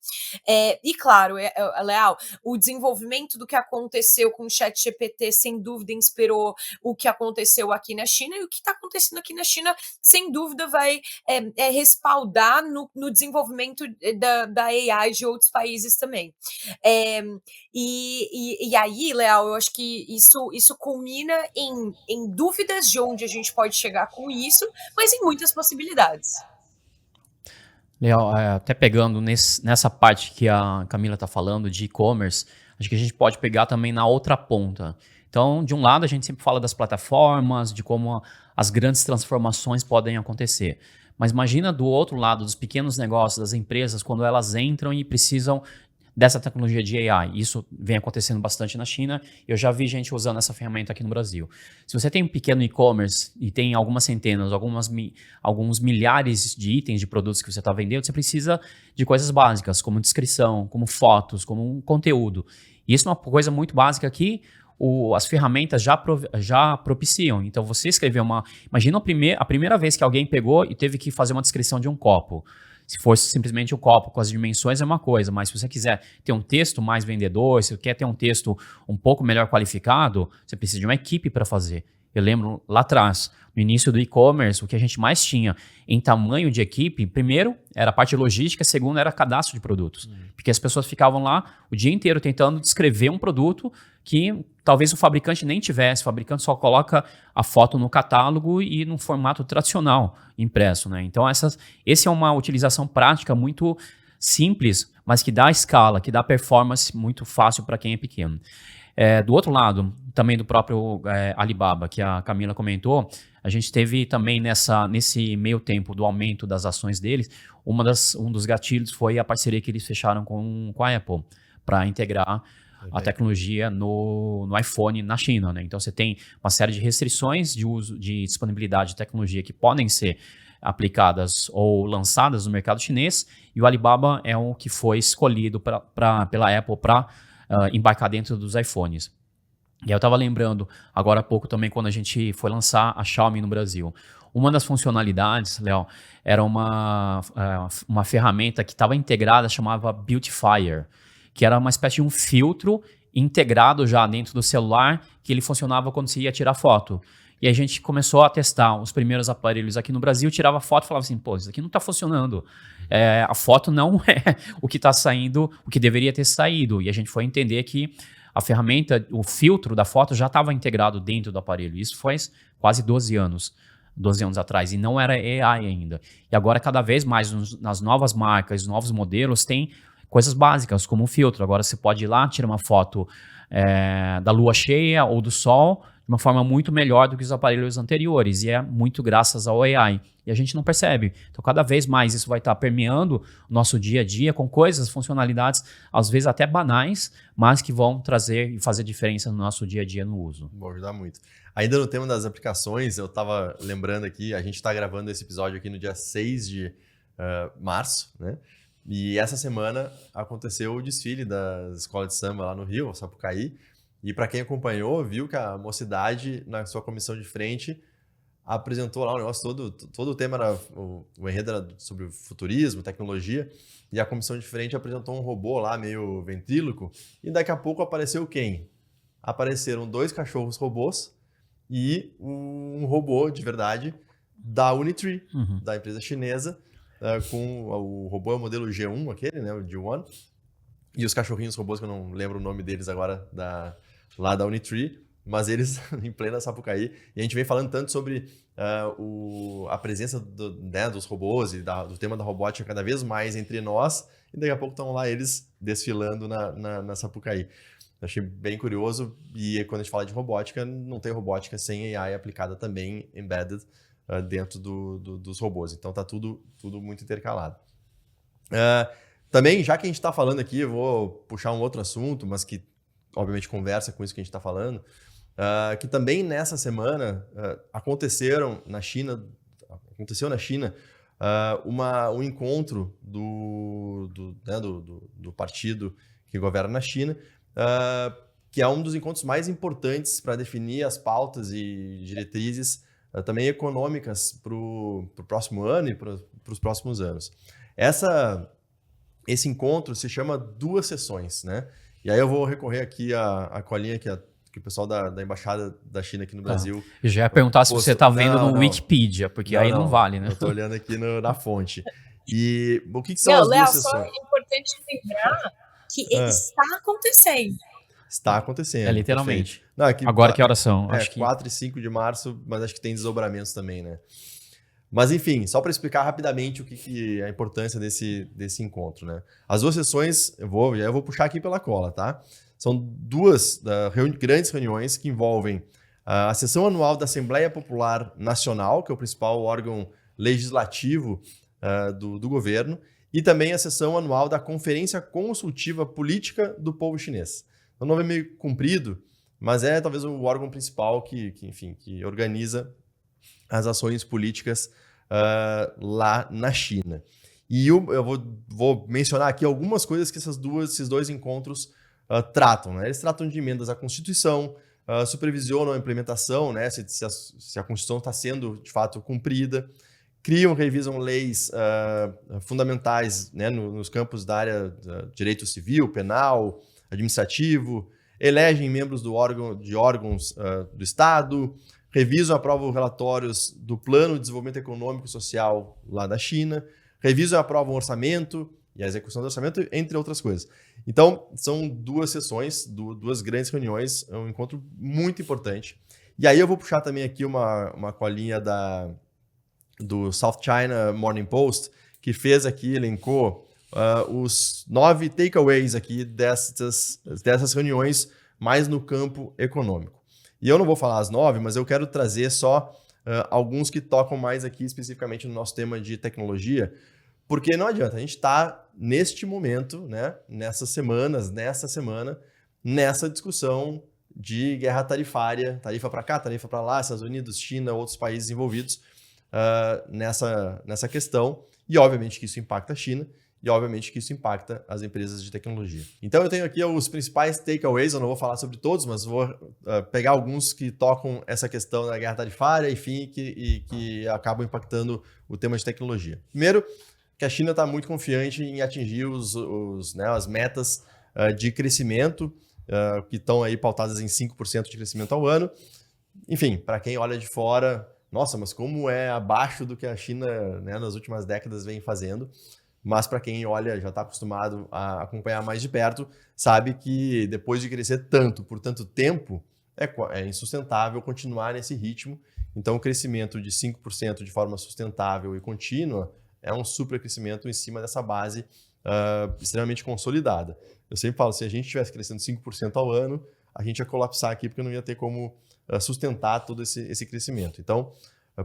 E claro, Leal, o desenvolvimento do que aconteceu com o ChatGPT, sem dúvida, inspirou o que aconteceu aqui na China, e o que está acontecendo aqui na China, sem dúvida, vai respaldar no desenvolvimento da AI de outros países também. E aí, Leal, eu acho que isso culmina em dúvidas de onde a gente pode chegar com isso, mas em muitas possibilidades. Legal, até pegando nessa parte que a Camila está falando de e-commerce, acho que a gente pode pegar também na outra ponta. Então, de um lado, a gente sempre fala das plataformas, de como as grandes transformações podem acontecer. Mas imagina do outro lado, dos pequenos negócios, das empresas, quando elas entram e precisam dessa tecnologia de AI. Isso vem acontecendo bastante na China. Eu já vi gente usando essa ferramenta aqui no Brasil. Se você tem um pequeno e-commerce e tem algumas centenas, alguns milhares de itens de produtos que você está vendendo, você precisa de coisas básicas, como descrição, como fotos, como um conteúdo. E isso é uma coisa muito básica que as ferramentas já propiciam. Então, você escreveu Imagina a primeira vez que alguém pegou e teve que fazer uma descrição de um copo. Se fosse simplesmente o copo com as dimensões é uma coisa, mas se você quiser ter um texto mais vendedor, se você quer ter um texto um pouco melhor qualificado, você precisa de uma equipe para fazer. Eu lembro lá atrás, no início do e-commerce, o que a gente mais tinha em tamanho de equipe, primeiro era a parte logística, segundo era cadastro de produtos. Porque as pessoas ficavam lá o dia inteiro tentando descrever um produto que talvez o fabricante nem tivesse. O fabricante só coloca a foto no catálogo e no formato tradicional impresso, né? Então, essa é uma utilização prática muito simples, mas que dá escala, que dá performance muito fácil para quem é pequeno. Do outro lado, também do próprio Alibaba, que a Camila comentou, a gente teve também nesse meio tempo do aumento das ações deles, um dos gatilhos foi a parceria que eles fecharam com a Apple para integrar a tecnologia no iPhone na China, né? Então você tem uma série de restrições de uso, de disponibilidade de tecnologia que podem ser aplicadas ou lançadas no mercado chinês, e o Alibaba é o que foi escolhido pela Apple para embarcar dentro dos iPhones. E eu estava lembrando agora há pouco também quando a gente foi lançar a Xiaomi no Brasil. Uma das funcionalidades, Léo, era uma ferramenta que estava integrada, chamava Beautifier, que era uma espécie de um filtro integrado já dentro do celular, que ele funcionava quando você ia tirar foto. E a gente começou a testar os primeiros aparelhos aqui no Brasil, tirava foto e falava assim, pô, isso aqui não está funcionando. A foto não é o que está saindo, o que deveria ter saído. E a gente foi entender que a ferramenta, o filtro da foto já estava integrado dentro do aparelho. Isso faz quase 12 anos 12 anos atrás, e não era AI ainda. E agora, cada vez mais, nas novas marcas, novos modelos, tem coisas básicas, como o filtro. Agora você pode ir lá, tirar uma foto da lua cheia ou do sol de uma forma muito melhor do que os aparelhos anteriores, e é muito graças ao AI. E a gente não percebe. Então, cada vez mais isso vai estar permeando o nosso dia a dia com coisas, funcionalidades, às vezes até banais, mas que vão trazer e fazer diferença no nosso dia a dia no uso. Vou ajudar muito. Ainda no tema das aplicações, eu estava lembrando aqui, a gente está gravando esse episódio aqui no dia 6 de março, né? E essa semana aconteceu o desfile da escola de samba lá no Rio, Sapucaí. E para quem acompanhou, viu que a Mocidade, na sua comissão de frente, apresentou lá o negócio todo o tema era o enredo era sobre o futurismo, tecnologia, e a comissão de frente apresentou um robô lá meio ventríloco, e daqui a pouco apareceu quem? Apareceram 2 cachorros robôs e um robô de verdade da Unitree, da empresa chinesa, com o robô é o modelo G1, aquele, né, o G1, e os cachorrinhos robôs, que eu não lembro o nome deles agora, lá da Unitree, mas eles em plena Sapucaí. E a gente vem falando tanto sobre a presença dos robôs e do tema da robótica cada vez mais entre nós, e daqui a pouco estão lá eles desfilando na Sapucaí. Eu achei bem curioso, e quando a gente fala de robótica, não tem robótica sem AI aplicada também, embedded, dentro dos robôs. Então tá tudo muito intercalado. Também, já que a gente está falando aqui, eu vou puxar um outro assunto, mas que obviamente conversa com isso que a gente está falando, que também nessa semana aconteceu na China um encontro do partido que governa na China, que é um dos encontros mais importantes para definir as pautas e diretrizes também econômicas para o próximo ano e para os próximos anos. Esse encontro se chama Duas Sessões, né? E aí eu vou recorrer aqui à colinha que o pessoal da Embaixada da China aqui no Brasil... Eu já ia perguntar se você está vendo no Wikipedia, porque aí não vale, né? Eu estou olhando aqui na fonte. E o que são as duas sessões? Só é importante lembrar que está acontecendo. Está acontecendo. É literalmente. Não, agora que horas são? Acho que 4 e 5 de março, mas acho que tem desdobramentos também, né? Mas enfim, só para explicar rapidamente o que é a importância desse encontro, né? As duas sessões, eu vou puxar aqui pela cola, tá? São 2 grandes reuniões que envolvem a sessão anual da Assembleia Popular Nacional, que é o principal órgão legislativo do governo, e também a sessão anual da Conferência Consultiva Política do Povo Chinês. O nome é meio comprido, mas é talvez o órgão principal que organiza as ações políticas lá na China. E eu vou mencionar aqui algumas coisas que esses 2 encontros tratam, né? Eles tratam de emendas à Constituição, supervisionam a implementação, né? Se a Constituição está sendo, de fato, cumprida, revisam leis fundamentais, né? Nos campos da área de direito civil, penal, administrativo, elegem membros de órgãos do Estado, revisam e aprovam relatórios do Plano de Desenvolvimento Econômico e Social lá da China, revisam e aprovam o orçamento e a execução do orçamento, entre outras coisas. Então, são 2 sessões, 2 grandes reuniões, é um encontro muito importante. E aí eu vou puxar também aqui uma colinha do South China Morning Post, que elencou os 9 takeaways aqui dessas reuniões, mais no campo econômico. E eu não vou falar as 9, mas eu quero trazer só alguns que tocam mais aqui especificamente no nosso tema de tecnologia, porque não adianta, a gente está neste momento, né, nessa semana, nessa discussão de guerra tarifária, tarifa para cá, tarifa para lá, Estados Unidos, China, outros países envolvidos nessa questão, e obviamente que isso impacta a China, e obviamente que isso impacta as empresas de tecnologia. Então eu tenho aqui os principais takeaways, eu não vou falar sobre todos, mas vou pegar alguns que tocam essa questão da guerra tarifária, enfim, que acabam impactando o tema de tecnologia. Primeiro, que a China está muito confiante em atingir as metas de crescimento, que estão aí pautadas em 5% de crescimento ao ano. Enfim, para quem olha de fora, nossa, mas como é abaixo do que a China, né, nas últimas décadas vem fazendo. Mas para quem olha, já está acostumado a acompanhar mais de perto, sabe que depois de crescer tanto por tanto tempo, é insustentável continuar nesse ritmo Então, o crescimento de 5% de forma sustentável e contínua é um supercrescimento em cima dessa base extremamente consolidada. Eu sempre falo, se a gente estivesse crescendo 5% ao ano, a gente ia colapsar aqui porque não ia ter como sustentar todo esse crescimento. Então,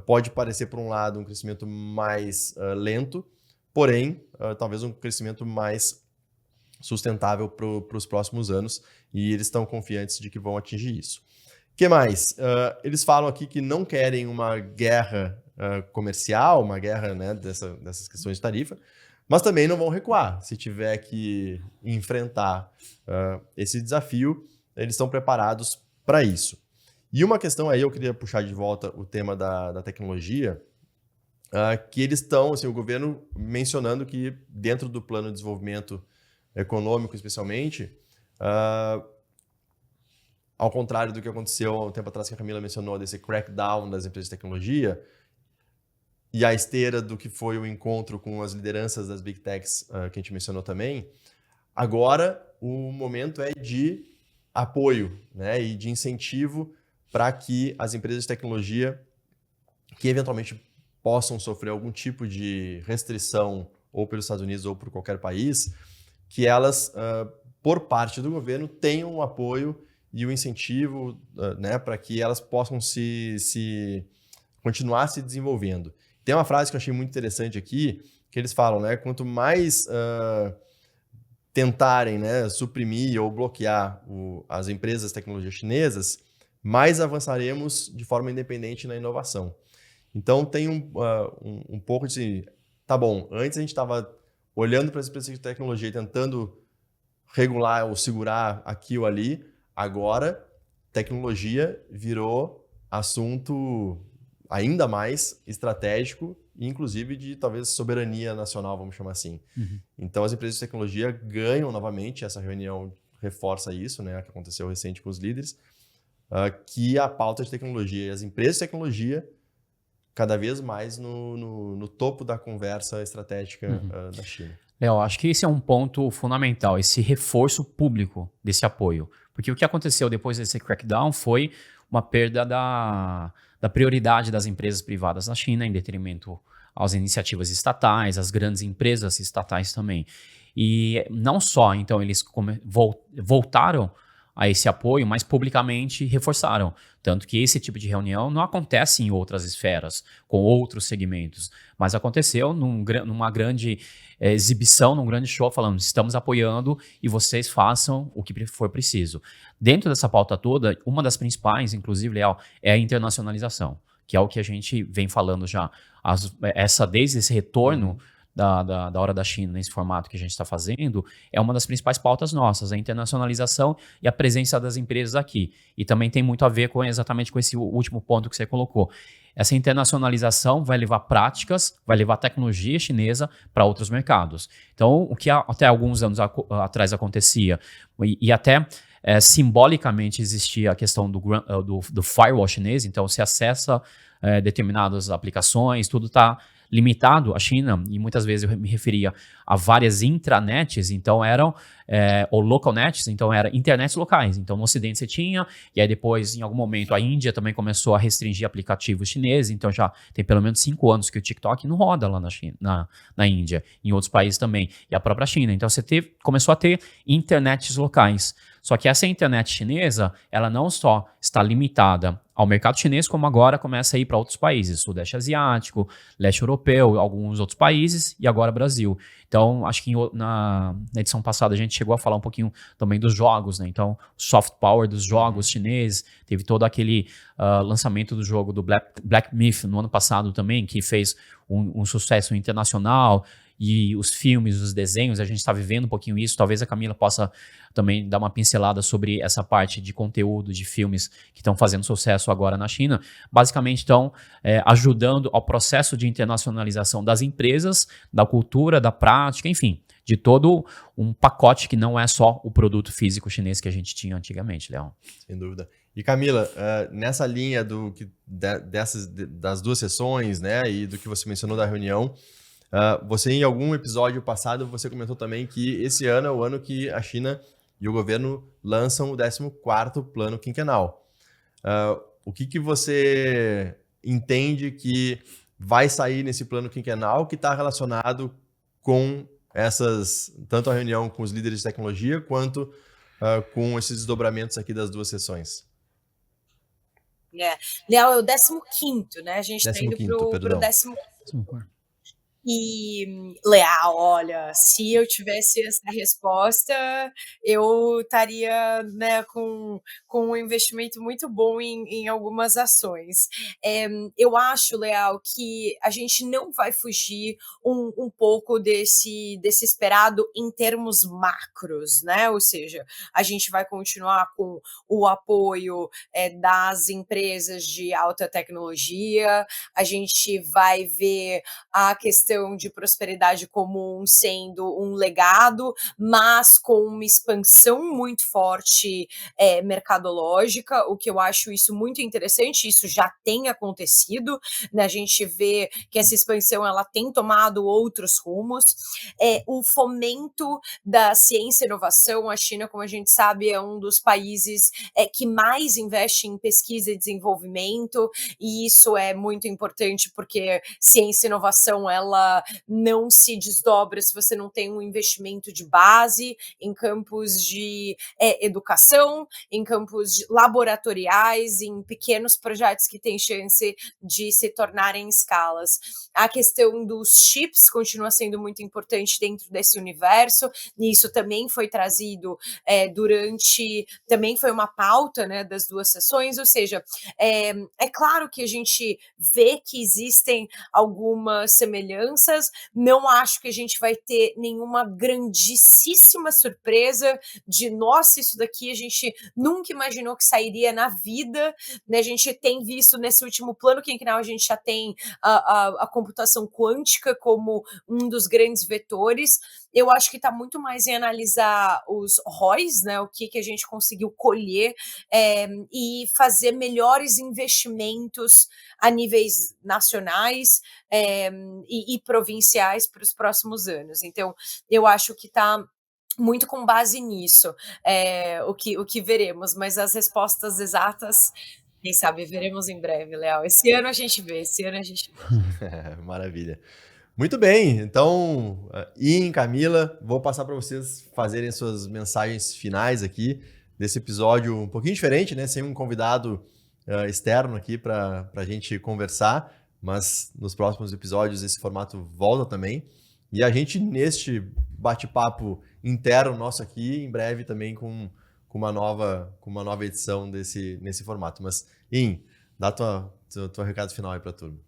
pode parecer, por um lado, um crescimento mais lento, porém, talvez um crescimento mais sustentável para os próximos anos, e eles estão confiantes de que vão atingir isso. O que mais? Eles falam aqui que não querem uma guerra comercial, uma guerra, né, dessas questões de tarifa, mas também não vão recuar. Se tiver que enfrentar esse desafio, eles estão preparados para isso. E uma questão aí, eu queria puxar de volta o tema da tecnologia, que eles estão, assim, o governo mencionando que dentro do plano de desenvolvimento econômico, especialmente, ao contrário do que aconteceu há um tempo atrás que a Camila mencionou, desse crackdown das empresas de tecnologia, e à esteira do que foi o encontro com as lideranças das Big Techs, que a gente mencionou também, agora o momento é de apoio, né, e de incentivo para que as empresas de tecnologia que eventualmente possam sofrer algum tipo de restrição ou pelos Estados Unidos ou por qualquer país, que elas, por parte do governo, tenham o apoio e o incentivo, né, para que elas possam continuar se desenvolvendo. Tem uma frase que eu achei muito interessante aqui, que eles falam, né, quanto mais tentarem, né, suprimir ou bloquear as empresas de tecnologia chinesas, mais avançaremos de forma independente na inovação. Então tem um pouco de, tá bom, antes a gente estava olhando para as empresas de tecnologia e tentando regular ou segurar aqui ou ali, agora tecnologia virou assunto ainda mais estratégico e inclusive de talvez soberania nacional, vamos chamar assim. Uhum. Então as empresas de tecnologia ganham novamente, essa reunião reforça isso, né, que aconteceu recente com os líderes, que a pauta de tecnologia e as empresas de tecnologia cada vez mais no topo da conversa estratégica da China. Léo, acho que esse é um ponto fundamental, esse reforço público desse apoio. Porque o que aconteceu depois desse crackdown foi uma perda da prioridade das empresas privadas na China em detrimento às iniciativas estatais, às grandes empresas estatais também. E não só, então, eles voltaram a esse apoio, mas publicamente reforçaram. Tanto que esse tipo de reunião não acontece em outras esferas, com outros segmentos, mas aconteceu numa grande exibição, num grande show, falando, estamos apoiando e vocês façam o que for preciso. Dentro dessa pauta toda, uma das principais, inclusive, Léo, é a internacionalização, que é o que a gente vem falando já. Desde esse retorno da Hora da China, nesse formato que a gente está fazendo, é uma das principais pautas nossas, a internacionalização e a presença das empresas aqui. E também tem muito a ver exatamente com esse último ponto que você colocou. Essa internacionalização vai levar práticas, vai levar tecnologia chinesa para outros mercados. Então, o que até alguns anos atrás acontecia, e até simbolicamente existia a questão do firewall chinês, então se acessa determinadas aplicações, tudo está limitado à China, e muitas vezes eu me referia a várias intranets, então eram, ou local nets, então eram internets locais. Então no Ocidente você tinha, e aí depois, em algum momento, a Índia também começou a restringir aplicativos chineses, então já tem pelo menos 5 anos que o TikTok não roda lá na China, na Índia, em outros países também, e a própria China. Então você começou a ter internets locais. Só que essa internet chinesa, ela não só está limitada ao mercado chinês, como agora começa a ir para outros países, Sudeste Asiático, Leste Europeu, alguns outros países e agora Brasil. Então, acho que na edição passada a gente chegou a falar um pouquinho também dos jogos, né? Então, soft power dos jogos chineses, teve todo aquele lançamento do jogo do Black Myth no ano passado também, que fez um sucesso internacional. E os filmes, os desenhos, a gente está vivendo um pouquinho isso. Talvez a Camila possa também dar uma pincelada sobre essa parte de conteúdo de filmes que estão fazendo sucesso agora na China. Basicamente, estão ajudando ao processo de internacionalização das empresas, da cultura, da prática, enfim, de todo um pacote que não é só o produto físico chinês que a gente tinha antigamente, Leão. Sem dúvida. E Camila, nessa linha das duas sessões, né, e do que você mencionou da reunião, você, em algum episódio passado, você comentou também que esse ano é o ano que a China e o governo lançam o 14º plano quinquenal. O que você entende que vai sair nesse plano quinquenal que está relacionado com tanto a reunião com os líderes de tecnologia, quanto com esses desdobramentos aqui das 2 sessões? Léo, é o 15º, né? A gente está indo 15º, para o perdão. 15º. E, Leal, olha, se eu tivesse essa resposta, eu estaria, né, com um investimento muito bom em algumas ações. Eu acho, Leal, que a gente não vai fugir um pouco desse esperado em termos macros, né? Ou seja, a gente vai continuar com o apoio das empresas de alta tecnologia, a gente vai ver a questão de prosperidade comum sendo um legado, mas com uma expansão muito forte mercadológica, o que eu acho isso muito interessante, isso já tem acontecido, né? A gente vê que essa expansão ela tem tomado outros rumos, o fomento da ciência e inovação, a China, como a gente sabe, é um dos países que mais investe em pesquisa e desenvolvimento, e isso é muito importante porque ciência e inovação, ela não se desdobra se você não tem um investimento de base em campos de educação, em campos laboratoriais, em pequenos projetos que têm chance de se tornarem escalas. A questão dos chips continua sendo muito importante dentro desse universo, e isso também foi trazido também foi uma pauta, né, das 2 sessões, ou seja, é claro que a gente vê que existem algumas semelhanças, não acho que a gente vai ter nenhuma grandíssima surpresa de, nossa, isso daqui a gente nunca imaginou que sairia na vida, né? A gente tem visto nesse último plano quinquenal, a gente já tem a computação quântica como um dos grandes vetores. Eu acho que está muito mais em analisar os ROIs, né, o que a gente conseguiu colher e fazer melhores investimentos a níveis nacionais e provinciais para os próximos anos. Então, eu acho que está muito com base nisso, o que veremos, mas as respostas exatas, quem sabe, veremos em breve, Léo. Esse ano a gente vê. Maravilha. Muito bem, então, Ian e Camila, vou passar para vocês fazerem suas mensagens finais aqui desse episódio um pouquinho diferente, né? Sem um convidado externo aqui para a gente conversar, mas nos próximos episódios esse formato volta também. E a gente, neste bate-papo interno nosso aqui, em breve também com uma nova edição nesse formato. Mas, Ian, dá teu recado final aí para a turma.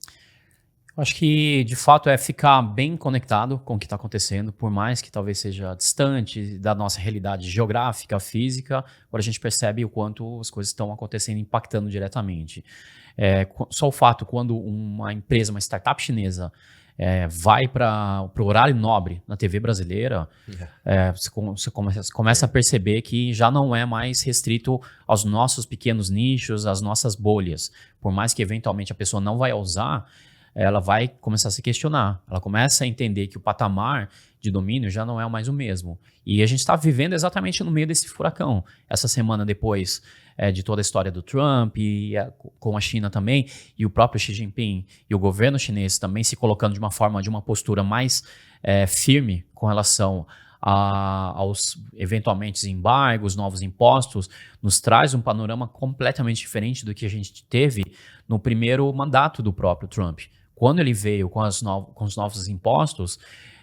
Acho que, de fato, é ficar bem conectado com o que está acontecendo, por mais que talvez seja distante da nossa realidade geográfica, física, agora a gente percebe o quanto as coisas estão acontecendo, impactando diretamente. Só o fato, quando uma empresa, uma startup chinesa, vai para o horário nobre na TV brasileira, você começa a perceber que já não é mais restrito aos nossos pequenos nichos, às nossas bolhas. Por mais que, eventualmente, a pessoa não vai usar, ela vai começar a se questionar. Ela começa a entender que o patamar de domínio já não é mais o mesmo. E a gente está vivendo exatamente no meio desse furacão. Essa semana depois de toda a história do Trump, e com a China também, e o próprio Xi Jinping e o governo chinês também se colocando de uma postura mais firme com relação aos eventualmente embargos, novos impostos, nos traz um panorama completamente diferente do que a gente teve no primeiro mandato do próprio Trump. Quando ele veio com os novos impostos,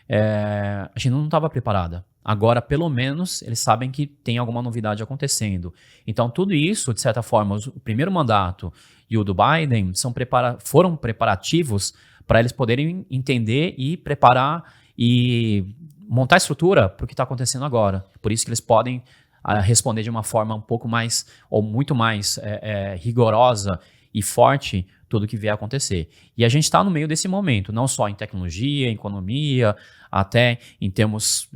a China não estava preparada. Agora, pelo menos, eles sabem que tem alguma novidade acontecendo. Então, tudo isso, de certa forma, o primeiro mandato e o do Biden foram preparativos para eles poderem entender e preparar e montar a estrutura para o que está acontecendo agora. Por isso que eles podem responder de uma forma um pouco mais, ou muito mais rigorosa e forte tudo o que vier a acontecer. E a gente está no meio desse momento, não só em tecnologia, em economia, até em termos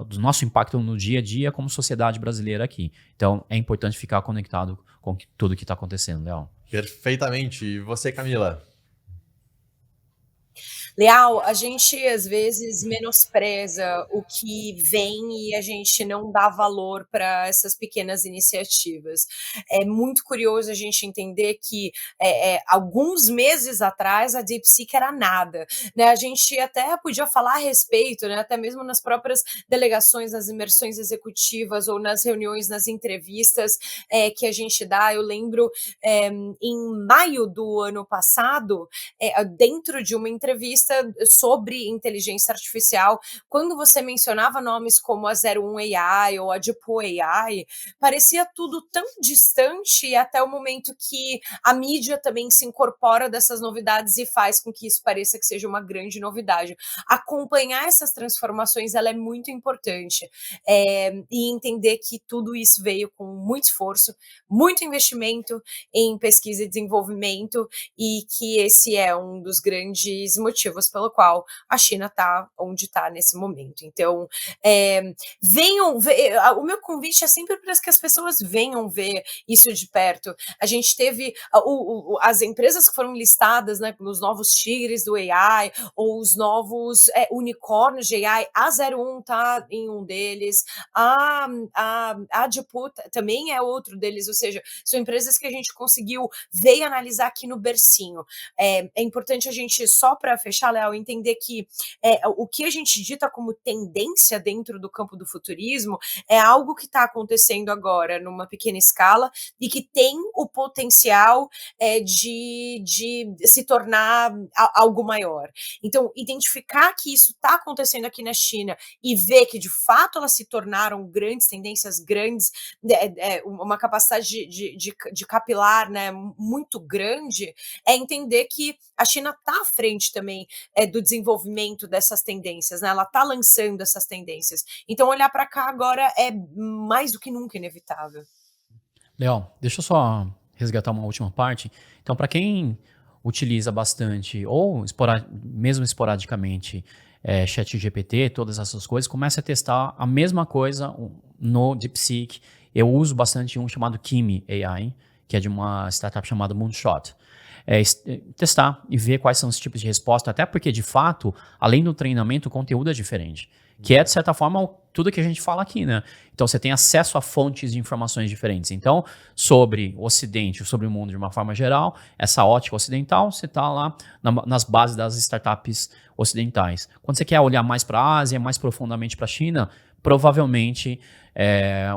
do nosso impacto no dia a dia como sociedade brasileira aqui. Então, é importante ficar conectado com tudo que está acontecendo, Léo. Perfeitamente. E você, Camila? Leal, a gente às vezes menospreza o que vem e a gente não dá valor para essas pequenas iniciativas. É muito curioso a gente entender que alguns meses atrás a DeepSeek era nada, né? A gente até podia falar a respeito, né? Até mesmo nas próprias delegações, nas imersões executivas ou nas reuniões, nas entrevistas que a gente dá. Eu lembro em maio do ano passado, dentro de uma entrevista sobre inteligência artificial, quando você mencionava nomes como a 01 AI ou a Deepu AI, parecia tudo tão distante, e até o momento que a mídia também se incorpora dessas novidades e faz com que isso pareça que seja uma grande novidade. Acompanhar essas transformações, ela é muito importante, e entender que tudo isso veio com muito esforço, muito investimento em pesquisa e desenvolvimento, e que esse é um dos grandes motivos pelo qual a China está onde está nesse momento. Então, venham ver, o meu convite é sempre para que as pessoas venham ver isso de perto. A gente teve as empresas que foram listadas, né, nos novos tigres do AI, ou os novos unicórnios de AI, a 01 está em um deles, a Deepu também é outro deles, ou seja, são empresas que a gente conseguiu ver e analisar aqui no bercinho. É importante a gente, só para fechar, Léo, entender que o que a gente dita como tendência dentro do campo do futurismo é algo que está acontecendo agora numa pequena escala e que tem o potencial de se tornar algo maior. Então, identificar que isso está acontecendo aqui na China e ver que, de fato, elas se tornaram grandes tendências, grandes, uma capacidade de capilar, né, muito grande, é entender que a China está à frente também do desenvolvimento dessas tendências, né? Ela está lançando essas tendências. Então, olhar para cá agora é mais do que nunca inevitável. Léo, deixa eu só resgatar uma última parte. Então, para quem utiliza bastante, ou mesmo esporadicamente, ChatGPT, todas essas coisas, comece a testar a mesma coisa no DeepSeek. Eu uso bastante um chamado Kimi AI, que é de uma startup chamada Moonshot. Testar e ver quais são os tipos de resposta, até porque, de fato, além do treinamento, o conteúdo é diferente. Que é, de certa forma, tudo que a gente fala aqui, né? Então, você tem acesso a fontes de informações diferentes. Então, sobre o Ocidente, sobre o mundo de uma forma geral, essa ótica ocidental, você está lá nas bases das startups ocidentais. Quando você quer olhar mais para a Ásia, mais profundamente para a China, provavelmente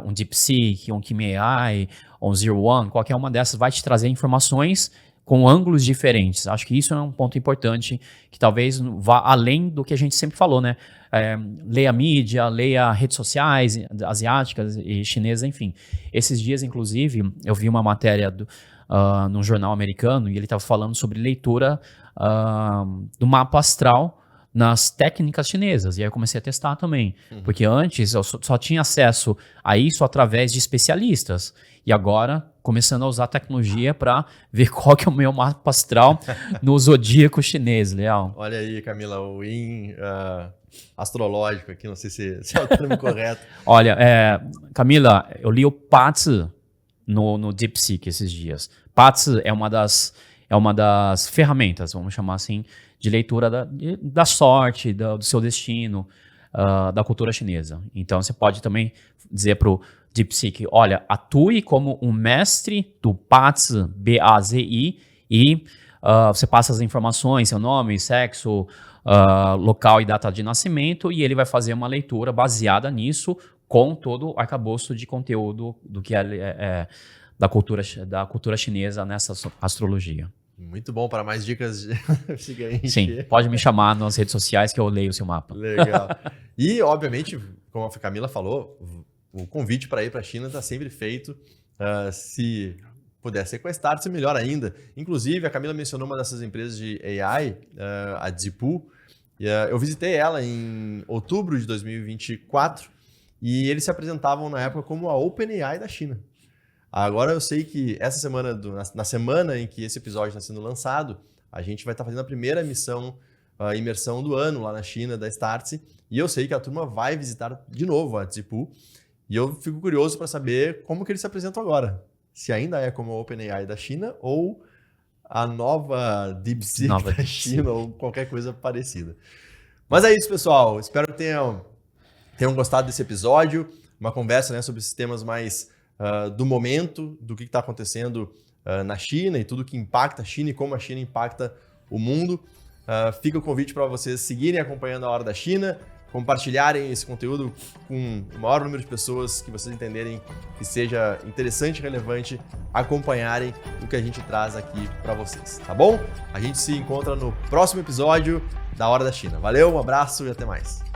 um DeepSeek, um Kimi AI, um Zero One, qualquer uma dessas vai te trazer informações com ângulos diferentes. Acho que isso é um ponto importante, que talvez vá além do que a gente sempre falou, né? Leia mídia, leia redes sociais asiáticas e chinesas, enfim. Esses dias, inclusive, eu vi uma matéria num jornal americano e ele estava falando sobre leitura do mapa astral nas técnicas chinesas. E aí eu comecei a testar também. Porque antes eu só tinha acesso a isso através de especialistas. E agora, começando a usar tecnologia para ver qual que é o meu mapa astral no zodíaco chinês, Leal. Olha aí, Camila, o Yin astrológico aqui, não sei se é o termo correto. Olha, Camila, eu li o Patsi no DeepSeek esses dias. Patsi é uma das ferramentas, vamos chamar assim, de leitura da sorte, do seu destino, da cultura chinesa. Então, você pode também dizer para o DeepSeek, olha, atue como um mestre do Bazi, B-A-Z-I, e você passa as informações, seu nome, sexo, local e data de nascimento, e ele vai fazer uma leitura baseada nisso, com todo o arcabouço de conteúdo do que da cultura chinesa nessa astrologia. Muito bom, para mais dicas seguinte. Sim, pode me chamar nas redes sociais que eu leio o seu mapa. Legal. E, obviamente, como a Camila falou, o convite para ir para a China está sempre feito. Se puder ser com a Startse, melhor ainda. Inclusive, a Camila mencionou uma dessas empresas de AI, a Deepu. Eu visitei ela em outubro de 2024 e eles se apresentavam na época como a OpenAI da China. Agora eu sei que essa semana, na semana em que esse episódio está sendo lançado, a gente vai estar fazendo a primeira imersão do ano lá na China, da Startse, e eu sei que a turma vai visitar de novo a Deepu, e eu fico curioso para saber como que eles se apresentam agora. Se ainda é como a OpenAI da China ou a nova DeepSeek Nova da China ou qualquer coisa parecida. Mas é isso, pessoal. Espero que tenham gostado desse episódio. Uma conversa, né, sobre sistemas mais do momento, do que está acontecendo na China e tudo que impacta a China e como a China impacta o mundo. Fica o convite para vocês seguirem acompanhando a Hora da China, compartilharem esse conteúdo com o maior número de pessoas que vocês entenderem que seja interessante e relevante, acompanharem o que a gente traz aqui para vocês, tá bom? A gente se encontra no próximo episódio da Hora da China. Valeu, um abraço e até mais.